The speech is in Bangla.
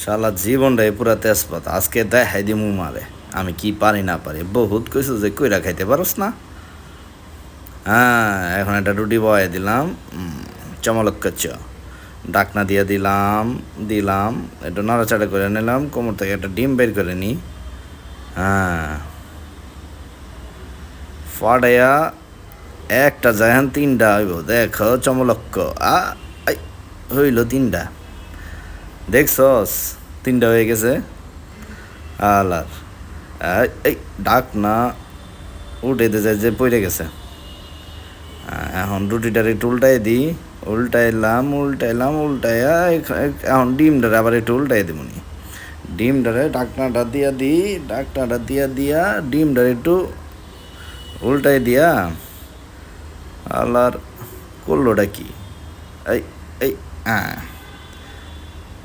শালা জীবনটাই পুরা তেজপাত, আজকে দেখাই দিমু মারে আমি কি পারি না পারি। বহুত কইছো যে কইরা খাইতে পারস না। হ্যাঁ, এখন একটা রুটি বয়ে দিলাম। চমলক্কাচ্ছ ডাকনা দিয়ে দিলাম দিলাম একটু নাড়াচাড়া করে নিলাম, কোমর থেকে একটা ডিম বের করে নিই। হ্যাঁ, ফাটাইয়া একটা জায়গান তিনটা হইব, দেখো চমলক্ক। আই, হইল তিনটা, দেখছস তিনটা হয়ে গেছে। আলার এই ডাক না উঠাইতে যায় যে পড়ে গেছে। এখন রুটিটার একটু উল্টাই দিই, উল্টাইয়া এখন ডিমটারে আবার একটু উল্টাই দিবনি। ডিমটারে ডাকনাটা দিয়া ডিমটারে একটু উল্টাই দিয়া আলার করলোটা কি এই এই